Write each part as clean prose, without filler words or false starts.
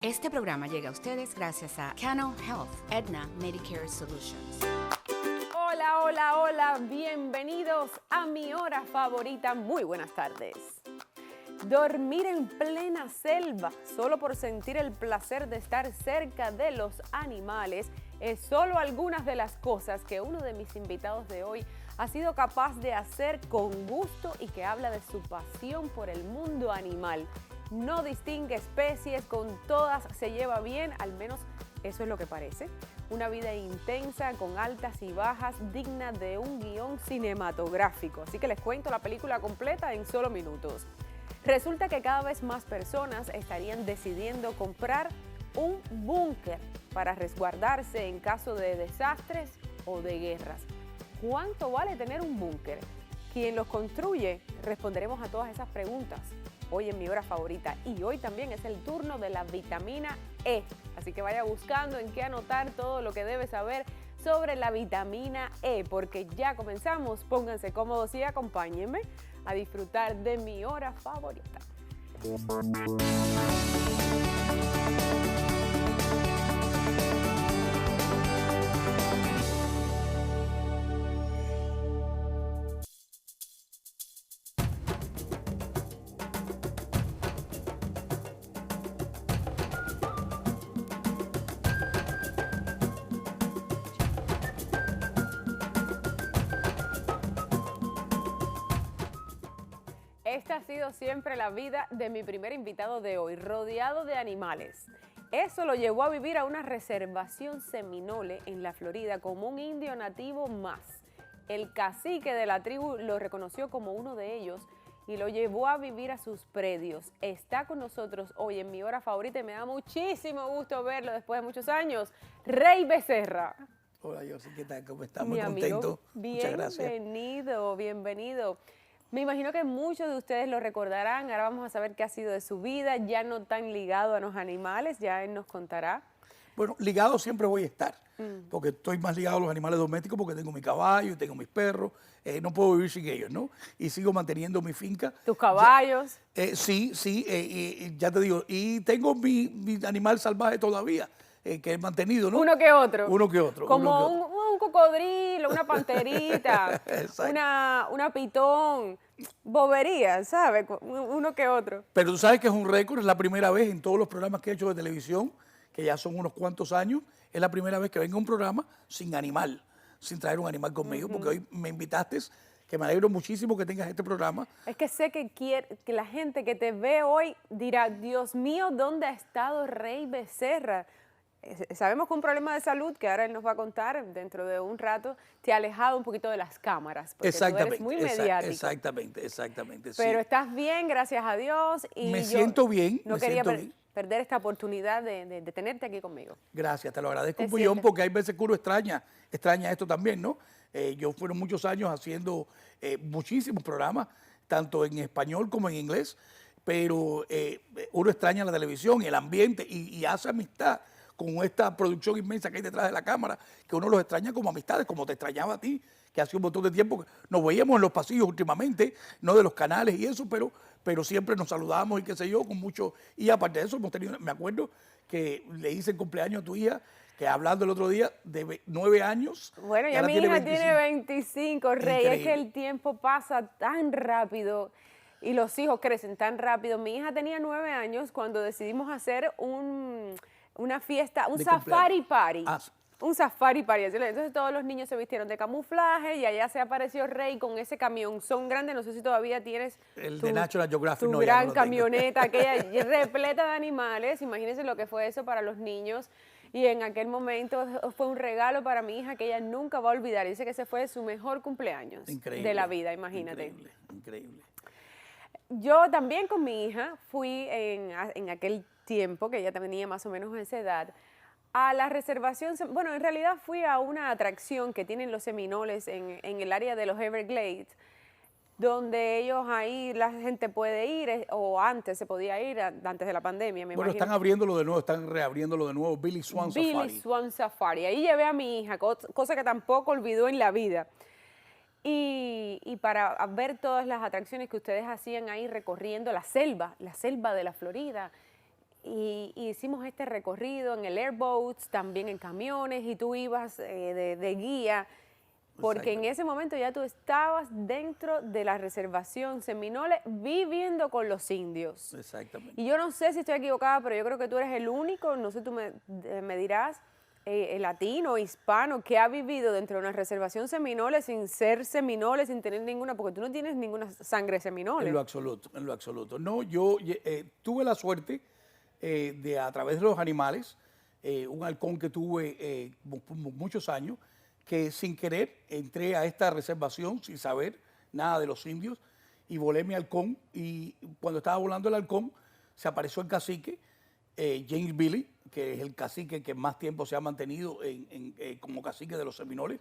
Este programa llega a ustedes gracias a Cano Health, Aetna Medicare Solutions. Hola, hola, hola, bienvenidos a mi hora favorita. Muy buenas tardes. Dormir en plena selva solo por sentir el placer de estar cerca de los animales es solo algunas de las cosas que uno de mis invitados de hoy ha sido capaz de hacer con gusto y que habla de su pasión por el mundo animal. No distingue especies, con todas se lleva bien, al menos eso es lo que parece. Una vida intensa, con altas y bajas, digna de un guión cinematográfico. Así que les cuento la película completa en solo minutos. Resulta que cada vez más personas estarían decidiendo comprar un búnker para resguardarse en caso de desastres o de guerras. ¿Cuánto vale tener un búnker? ¿Quién los construye? Responderemos a todas esas preguntas hoy en mi hora favorita, y hoy también es el turno de la vitamina E, así que vaya buscando en qué anotar todo lo que debe saber sobre la vitamina E, porque ya comenzamos. Pónganse cómodos y acompáñenme a disfrutar de mi hora favorita. Esta ha sido siempre la vida de mi primer invitado de hoy, rodeado de animales. Eso lo llevó a vivir a una reservación seminole en la Florida como un indio nativo más. El cacique de la tribu lo reconoció como uno de ellos y lo llevó a vivir a sus predios. Está con nosotros hoy en mi hora favorita y me da muchísimo gusto verlo después de muchos años, Rey Becerra. Hola, Yossi, ¿qué tal? ¿Cómo estás? Mi Muy contento. Muchas gracias. Bienvenido, bienvenido. Me imagino que muchos de ustedes lo recordarán. Ahora vamos a saber qué ha sido de su vida, ya no tan ligado a los animales, ya él nos contará. Bueno, ligado siempre voy a estar, porque estoy más ligado a los animales domésticos porque tengo mi caballo, tengo mis perros, no puedo vivir sin ellos, ¿no? Y sigo manteniendo mi finca. ¿Tus caballos? Sí, ya te digo, y tengo mi animal salvaje todavía, que he mantenido, ¿no? Uno que otro. Uno que otro. Como uno que otro. un cocodrilo, una panterita, una pitón, bobería, ¿sabes? Uno que otro. Pero tú sabes que es un récord, es la primera vez en todos los programas que he hecho de televisión, que ya son unos cuantos años, es la primera vez que vengo a un programa sin animal, sin traer un animal conmigo, porque hoy me invitaste, que me alegro muchísimo que tengas este programa. Es que sé que la gente que te ve hoy dirá, Dios mío, ¿dónde ha estado Rey Becerra? Sabemos que un problema de salud, que ahora él nos va a contar dentro de un rato, te ha alejado un poquito de las cámaras, porque tú eres muy mediático. Exactamente. Pero sí. estás bien, gracias a Dios. Y me siento bien, no me quería siento bien. perder esta oportunidad de tenerte aquí conmigo. Gracias, te lo agradezco ¿Te un millón, sientes? porque hay veces que uno extraña esto también, ¿no? Yo fueron muchos años haciendo muchísimos programas, tanto en español como en inglés, pero uno extraña la televisión, el ambiente y hace amistad con esta producción inmensa que hay detrás de la cámara, que uno los extraña como amistades, como te extrañaba a ti, que hace un montón de tiempo que nos veíamos en los pasillos últimamente, no de los canales y eso, pero siempre nos saludábamos y qué sé yo, con mucho. Y aparte de eso, hemos tenido, me acuerdo que le hice el cumpleaños a tu hija, que hablando el otro día, de 9 años. Bueno, ya mi hija tiene 25, Rey. Increíble. Es que el tiempo pasa tan rápido y los hijos crecen tan rápido. Mi hija tenía 9 años cuando decidimos hacer una fiesta, un safari party. Un safari party. Entonces todos los niños se vistieron de camuflaje y allá se apareció Rey con ese camionzón grande. No sé si todavía tienes el de National Geographic. Tu no, gran no camioneta, aquella repleta de animales. Imagínense lo que fue eso para los niños. Y en aquel momento fue un regalo para mi hija que ella nunca va a olvidar. Dice que ese fue su mejor cumpleaños de la vida, imagínate. Increíble. Yo también con mi hija fui en aquel tiempo, que ella tenía más o menos esa edad, a la reservación. Bueno, en realidad fui a una atracción que tienen los seminoles en el área de los Everglades, donde ellos ahí la gente puede ir, o antes se podía ir, antes de la pandemia, me imagino. Están abriéndolo de nuevo, están reabriéndolo de nuevo, Billy Swan Safari. Billy Swan Safari. Ahí llevé a mi hija, cosa que tampoco olvidó en la vida. Y para ver todas las atracciones que ustedes hacían ahí recorriendo la selva de la Florida. y hicimos este recorrido en el airboats, también en camiones, y tú ibas de guía, porque en ese momento ya tú estabas dentro de la reservación Seminoles viviendo con los indios. Exactamente. Y yo no sé si estoy equivocada, pero yo creo que tú eres el único, no sé, tú me dirás, latino, hispano, que ha vivido dentro de una reservación Seminoles sin ser Seminoles, sin tener ninguna, porque tú no tienes ninguna sangre Seminoles. En lo absoluto, en lo absoluto. No, yo tuve la suerte de, a través de los animales, un halcón que tuve muchos años, que sin querer entré a esta reservación sin saber nada de los indios y volé mi halcón, y cuando estaba volando el halcón se apareció el cacique, James Billy, que es el cacique que más tiempo se ha mantenido como cacique de los Seminoles,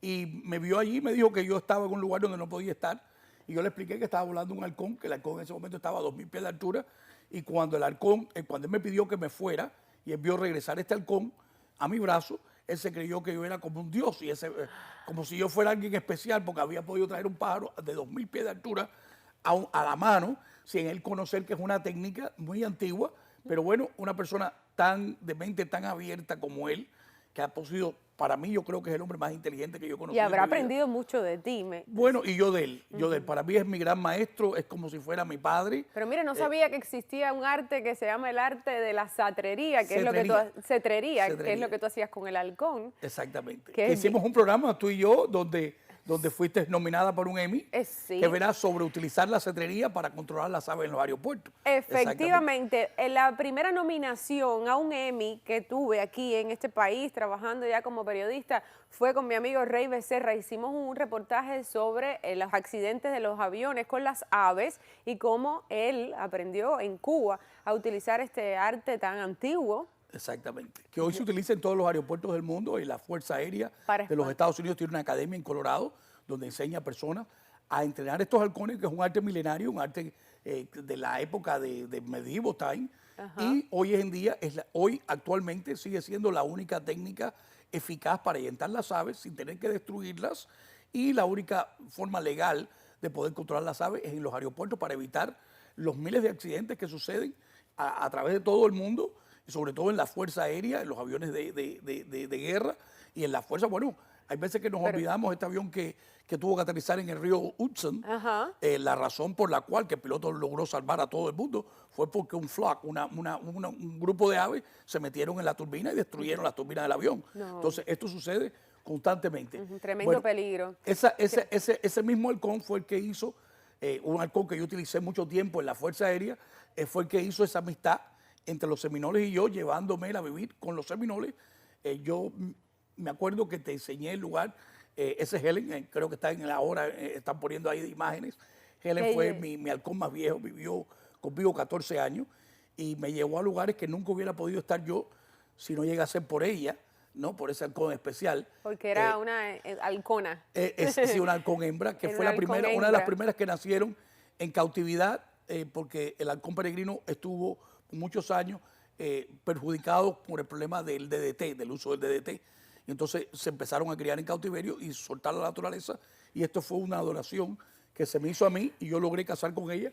y me vio allí y me dijo que yo estaba en un lugar donde no podía estar, y yo le expliqué que estaba volando un halcón, que el halcón en ese momento estaba a 2.000 pies de altura, y cuando el halcón, cuando él me pidió que me fuera y él vio regresar este halcón a mi brazo, él se creyó que yo era como un dios, y como si yo fuera alguien especial, porque había podido traer un pájaro de 2.000 pies de altura a la mano, sin él conocer que es una técnica muy antigua, pero bueno, una persona de mente tan abierta como él, que ha sido, para mí, yo creo que es el hombre más inteligente que yo he conocido. Y habrá aprendido mucho de ti. Bueno, y yo de él, para mí es mi gran maestro, es como si fuera mi padre. Pero mire, no sabía que existía un arte que se llama el arte de la cetrería, que es lo que tú hacías con el halcón. Exactamente. Que hicimos un programa, tú y yo, donde fuiste nominada por un Emmy, sí, que verás sobre utilizar la cetrería para controlar las aves en los aeropuertos. Efectivamente, la primera nominación a un Emmy que tuve aquí en este país, trabajando ya como periodista, fue con mi amigo Rey Becerra. Hicimos un reportaje sobre los accidentes de los aviones con las aves y cómo él aprendió en Cuba a utilizar este arte tan antiguo. Exactamente. Que hoy se utiliza en todos los aeropuertos del mundo, y la Fuerza Aérea de los Estados Unidos tiene una academia en Colorado donde enseña a personas a entrenar estos halcones, que es un arte milenario, un arte de la época de Medieval Time. Ajá. Y hoy en día, actualmente sigue siendo la única técnica eficaz para ahuyentar las aves sin tener que destruirlas, y la única forma legal de poder controlar las aves es en los aeropuertos, para evitar los miles de accidentes que suceden a través de todo el mundo, y sobre todo en la Fuerza Aérea, en los aviones de guerra, y en la Fuerza, bueno, hay veces que nos olvidamos este avión que tuvo que aterrizar en el río Hudson. La razón por la cual que el piloto logró salvar a todo el mundo fue porque un flock, un grupo de aves, se metieron en la turbina y destruyeron la turbina del avión. No. Entonces, esto sucede constantemente. Tremendo peligro. Ese mismo halcón fue el que hizo, un halcón que yo utilicé mucho tiempo en la Fuerza Aérea, fue el que hizo esa amistad entre los Seminoles y yo, llevándome a vivir con los Seminoles. Yo me acuerdo que te enseñé el lugar, ese Helen, creo que está en la hora, están poniendo ahí imágenes. Helen fue mi halcón más viejo, vivió conmigo 14 años, y me llevó a lugares que nunca hubiera podido estar yo si no llega a ser por ella, ¿no? Por ese halcón especial. Porque era una halcona. Sí, una halcón hembra, que fue una de las primeras que nacieron en cautividad, porque el halcón peregrino estuvo muchos años perjudicados por el problema del DDT, del uso del DDT. Y entonces se empezaron a criar en cautiverio y soltar la naturaleza. Y esto fue una adoración que se me hizo a mí, y yo logré casar con ella.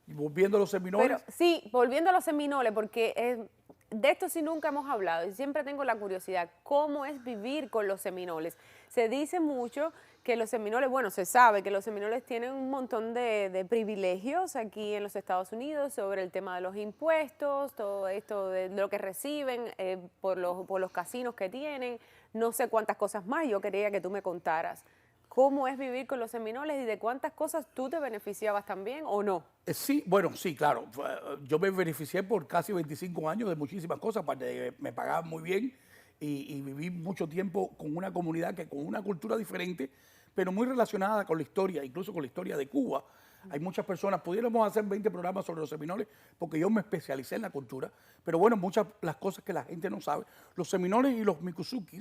Y volviendo a los Seminoles. Pero, sí, volviendo a los Seminoles, porque de esto sí nunca hemos hablado y siempre tengo la curiosidad, ¿cómo es vivir con los Seminoles? Se dice mucho que los Seminoles, bueno, se sabe que los Seminoles tienen un montón de privilegios aquí en los Estados Unidos sobre el tema de los impuestos, todo esto de lo que reciben por los casinos que tienen, no sé cuántas cosas más. Yo quería que tú me contaras cómo es vivir con los Seminoles y de cuántas cosas tú te beneficiabas también o no. Sí, bueno, sí, claro. Yo me beneficié por casi 25 años de muchísimas cosas, aparte de que me pagaban muy bien, y viví mucho tiempo con una comunidad que con una cultura diferente, pero muy relacionada con la historia, incluso con la historia de Cuba. Hay muchas personas, pudiéramos hacer 20 programas sobre los Seminoles, porque yo me especialicé en la cultura, pero bueno, muchas las cosas que la gente no sabe. Los Seminoles y los Miccosukee,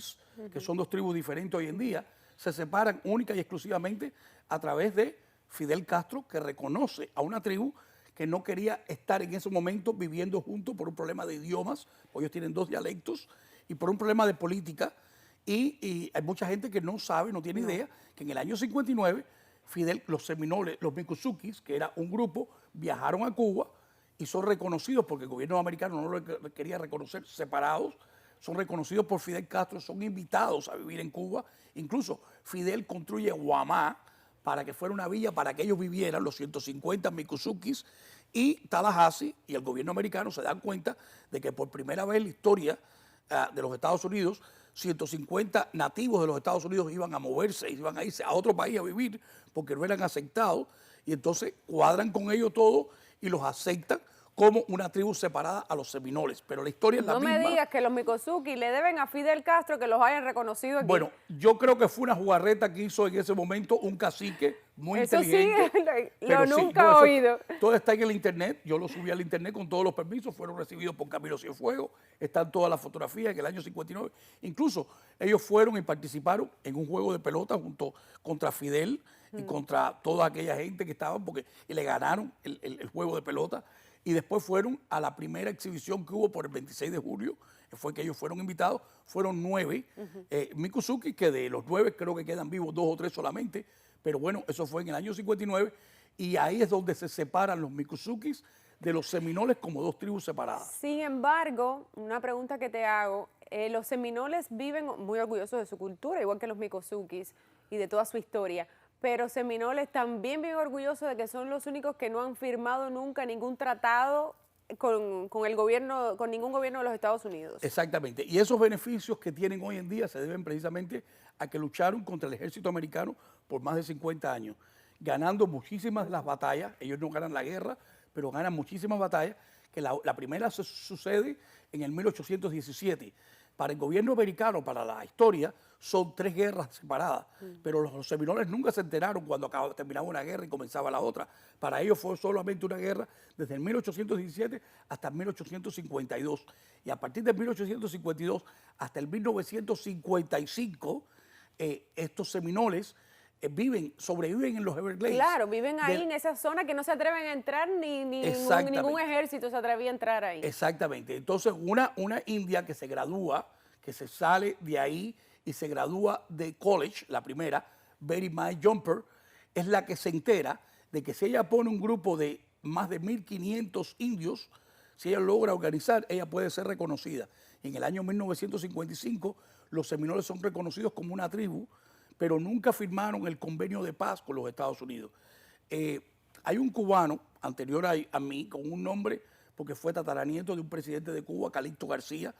que son dos tribus diferentes hoy en día, se separan única y exclusivamente a través de Fidel Castro, que reconoce a una tribu que no quería estar en ese momento viviendo juntos por un problema de idiomas, porque ellos tienen dos dialectos, y por un problema de política. Y hay mucha gente que no sabe, no tiene idea, que en el año 59, Fidel, los Seminoles, los Miccosukee, que era un grupo, viajaron a Cuba y son reconocidos porque el gobierno americano no lo quería reconocer separados, son reconocidos por Fidel Castro, son invitados a vivir en Cuba. Incluso Fidel construye Guamá para que fuera una villa para que ellos vivieran, los 150 Mikuzukis, y Tallahassee y el gobierno americano se dan cuenta de que por primera vez en la historia de los Estados Unidos, 150 nativos de los Estados Unidos iban a moverse, iban a irse a otro país a vivir porque no eran aceptados, y entonces cuadran con ellos todo y los aceptan como una tribu separada a los seminoles. Pero la historia es la misma. No me digas que los Mikosuki le deben a Fidel Castro que los hayan reconocido aquí. Bueno, yo creo que fue una jugarreta que hizo en ese momento un cacique muy inteligente. Sí, lo nunca he oído. Todo está en el internet, yo lo subí al internet con todos los permisos, fueron recibidos por Camilo Cienfuegos, están todas las fotografías en el año 59. Incluso ellos fueron y participaron en un juego de pelota contra Fidel y contra toda aquella gente que estaban, y le ganaron el juego de pelota. Y después fueron a la primera exhibición que hubo por el 26 de julio, fue que ellos fueron invitados, fueron 9 Mikuzuki, que de los 9 creo que quedan vivos 2 o 3 solamente, pero bueno, eso fue en el año 59, y ahí es donde se separan los Mikuzukis de los seminoles como dos tribus separadas. Sin embargo, una pregunta que te hago, los seminoles viven muy orgullosos de su cultura, igual que los Mikuzukis y de toda su historia, pero seminoles también bien orgullosos de que son los únicos que no han firmado nunca ningún tratado con el gobierno, con ningún gobierno de los Estados Unidos. Exactamente, y esos beneficios que tienen hoy en día se deben precisamente a que lucharon contra el ejército americano por más de 50 años, ganando muchísimas de las batallas. Ellos no ganan la guerra, pero ganan muchísimas batallas, que la primera sucede en el 1817. Para el gobierno americano, para la historia, son 3 guerras separadas, pero los seminoles nunca se enteraron cuando terminaba una guerra y comenzaba la otra. Para ellos fue solamente una guerra desde el 1817 hasta el 1852. Y a partir del 1852 hasta el 1955, estos seminoles sobreviven en los Everglades. Claro, viven ahí en esa zona que no se atreven a entrar, ni ningún ejército se atrevía a entrar ahí. Exactamente. Entonces, una india que se gradúa, que se sale de ahí y se gradúa de college, la primera, Betty Mae Jumper, es la que se entera de que si ella pone un grupo de más de 1.500 indios, si ella logra organizar, ella puede ser reconocida. En el año 1955, los seminoles son reconocidos como una tribu, pero nunca firmaron el convenio de paz con los Estados Unidos. Hay un cubano anterior a mí, con un nombre, porque fue tataranieto de un presidente de Cuba, Calixto García,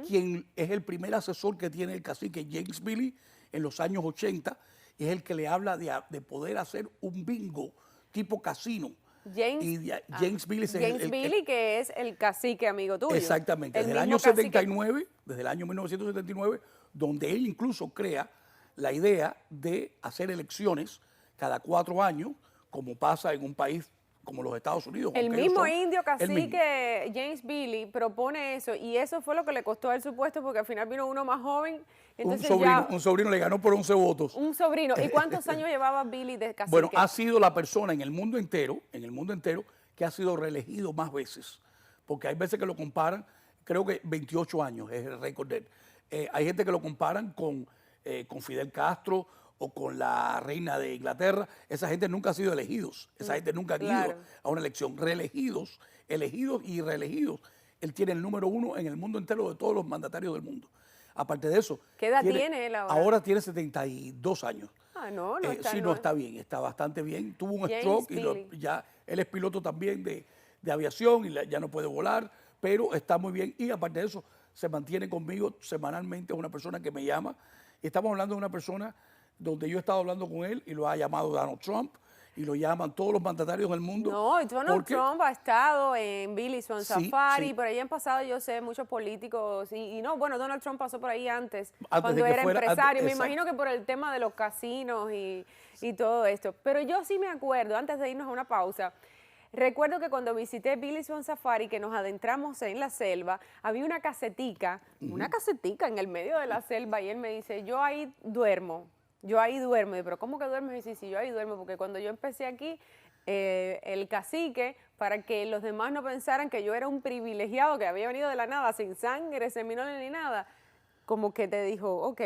quien es el primer asesor que tiene el cacique James Billy en los años 80, y es el que le habla de poder hacer un bingo tipo casino. James Billy, Billy, que es el cacique amigo tuyo. Exactamente, desde el año 79, desde el año 1979, donde él incluso crea la idea de hacer elecciones cada 4 años, como pasa en un país como los Estados Unidos. El mismo indio cacique James Billy propone eso, y eso fue lo que le costó a él su puesto, porque al final vino uno más joven. Entonces un sobrino le ganó por 11 votos. Un sobrino. ¿Y cuántos años llevaba Billy de cacique? Bueno, ha sido la persona en el mundo entero, que ha sido reelegido más veces, porque hay veces que lo comparan, creo que 28 años es el récord de él. Hay gente que lo comparan con Fidel Castro o con la reina de Inglaterra. Esa gente nunca ha sido elegidos, esa gente nunca ha ido a una elección. Reelegidos, elegidos y reelegidos. Él tiene el número 1 en el mundo entero de todos los mandatarios del mundo. Aparte de eso, ¿qué edad tiene él ahora? Ahora tiene 72 años. Ah, no está. Sí, no está bien, está bastante bien. Tuvo un stroke y ya él es piloto también de aviación y ya no puede volar, pero está muy bien. Y aparte de eso, se mantiene conmigo semanalmente. Es una persona que me llama. Estamos hablando de una persona donde yo he estado hablando con él y lo ha llamado Donald Trump y lo llaman todos los mandatarios del mundo. No, Donald Trump ha estado en Billy Swan Safari, por ahí han pasado, yo sé, muchos políticos, y no, bueno, Donald Trump pasó por ahí antes cuando era empresario. Me imagino que por el tema de los casinos y todo esto. Pero yo sí me acuerdo, antes de irnos a una pausa, recuerdo que cuando visité Billy Swan Safari, que nos adentramos en la selva, había una casetica en el medio de la selva, y él me dice, yo ahí duermo. Pero ¿cómo que duermes? Y sí, yo ahí duermo, porque cuando yo empecé aquí, el cacique, para que los demás no pensaran que yo era un privilegiado, que había venido de la nada, sin sangre, seminole ni nada, como que te dijo, ok,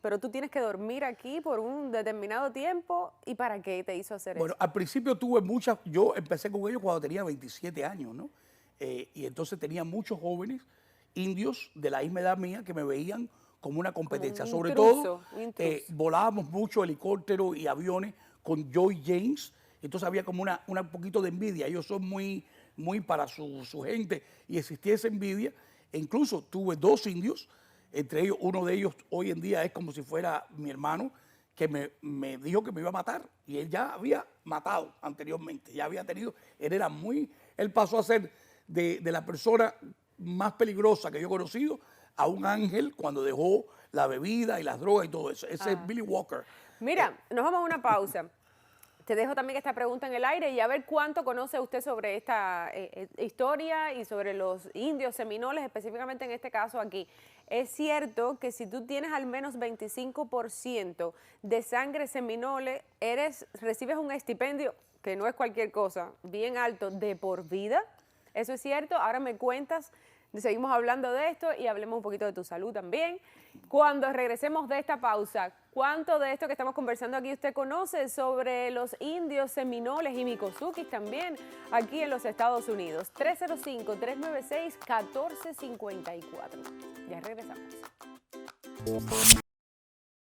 pero tú tienes que dormir aquí por un determinado tiempo. ¿Y para qué te hizo hacer Bueno, eso? al principio tuve muchas, yo empecé con ellos cuando tenía 27 años, ¿no? Y entonces tenía muchos jóvenes indios de la misma edad mía que me veían como una competencia. un Sobre intruso, todo, un intruso. volábamos mucho helicópteros y aviones con Joy James, entonces había como un poquito de envidia. Ellos son muy para su gente y existía esa envidia. E incluso tuve 2 indios, entre ellos, uno de ellos hoy en día es como si fuera mi hermano, que me dijo que me iba a matar y él ya había matado anteriormente, ya había tenido, él pasó a ser de la persona más peligrosa que yo he conocido a un ángel cuando dejó la bebida y las drogas y todo eso. Ese es Billy Walker. Mira, nos vamos a una pausa. Te dejo también esta pregunta en el aire y a ver cuánto conoce usted sobre esta historia y sobre los indios seminoles, específicamente en este caso aquí. Es cierto que si tú tienes al menos 25% de sangre seminole, recibes un estipendio, que no es cualquier cosa, bien alto, de por vida. ¿Eso es cierto? Ahora me cuentas, seguimos hablando de esto y hablemos un poquito de tu salud también. Cuando regresemos de esta pausa, ¿cuánto de esto que estamos conversando aquí usted conoce sobre los indios seminoles y micozukis también aquí en los Estados Unidos? 305-396-1454. Ya regresamos.